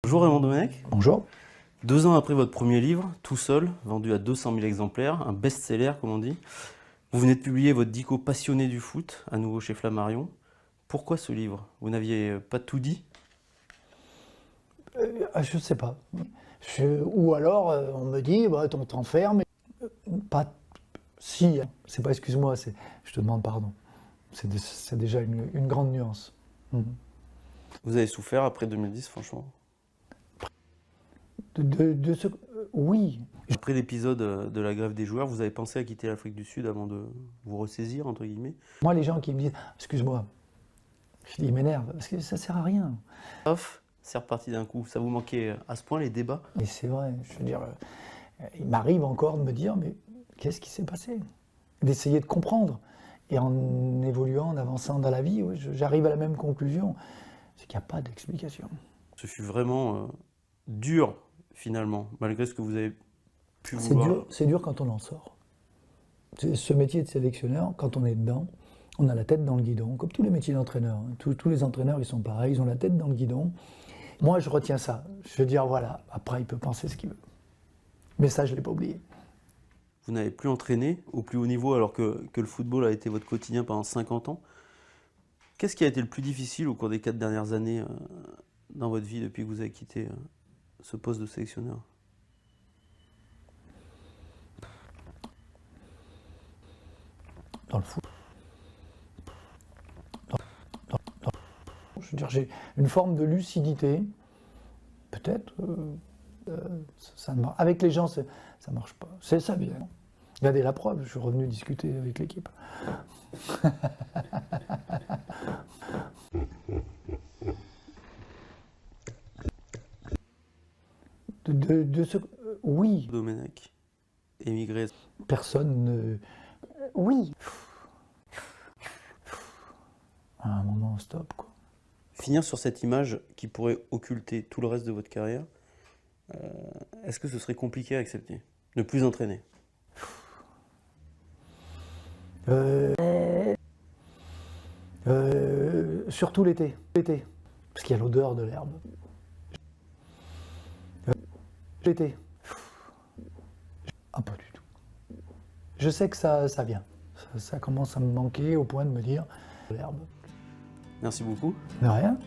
Bonjour Raymond Domenech. Bonjour. 2 ans après votre premier livre, Tout seul, vendu à 200 000 exemplaires, un best-seller comme on dit, vous venez de publier votre dico passionné du foot, à nouveau chez Flammarion. Pourquoi ce livre? Vous n'aviez pas tout dit? Je ne sais pas. Ou alors on me dit, bah, on t'enferme. Pas. Si, hein. C'est pas excuse-moi, je te demande pardon. C'est déjà une grande nuance. Mhm. Vous avez souffert après 2010, franchement. Oui. Après l'épisode de la grève des joueurs, vous avez pensé à quitter l'Afrique du Sud avant de vous ressaisir, entre guillemets? Moi, les gens qui me disent, excuse-moi, je dis, ils m'énervent, parce que ça sert à rien. Off, c'est reparti d'un coup. Ça vous manquait à ce point les débats? Et c'est vrai, je veux dire, il m'arrive encore de me dire, mais qu'est-ce qui s'est passé? D'essayer de comprendre. Et en évoluant, en avançant dans la vie, oui, j'arrive à la même conclusion, c'est qu'il n'y a pas d'explication. Ce fut vraiment dur, finalement, malgré ce que vous avez pu vouloir. C'est dur quand on en sort. Ce métier de sélectionneur, quand on est dedans, on a la tête dans le guidon, comme tous les métiers d'entraîneur. Hein. Tous les entraîneurs, ils sont pareils, ils ont la tête dans le guidon. Moi, je retiens ça. Je veux dire, voilà, après, il peut penser ce qu'il veut. Mais ça, je ne l'ai pas oublié. Vous n'avez plus entraîné au plus haut niveau alors que le football a été votre quotidien pendant 50 ans. Qu'est-ce qui a été le plus difficile au cours des 4 dernières années dans votre vie depuis que vous avez quitté ce poste de sélectionneur? Dans le foot. Je veux dire, j'ai une forme de lucidité. Peut-être. Avec les gens, ça ne marche pas. C'est ça, bien. Regardez la preuve, je suis revenu discuter avec l'équipe. Oui. Domenech, émigré. Personne ne. Oui. À un moment, stop, quoi. Finir sur cette image qui pourrait occulter tout le reste de votre carrière, est-ce que ce serait compliqué à accepter? Ne plus entraîner? Surtout l'été. Parce qu'il y a l'odeur de l'herbe. L'été. Ah, pas du tout. Je sais que ça vient. Ça commence à me manquer au point de me dire l'herbe. Merci beaucoup. De rien.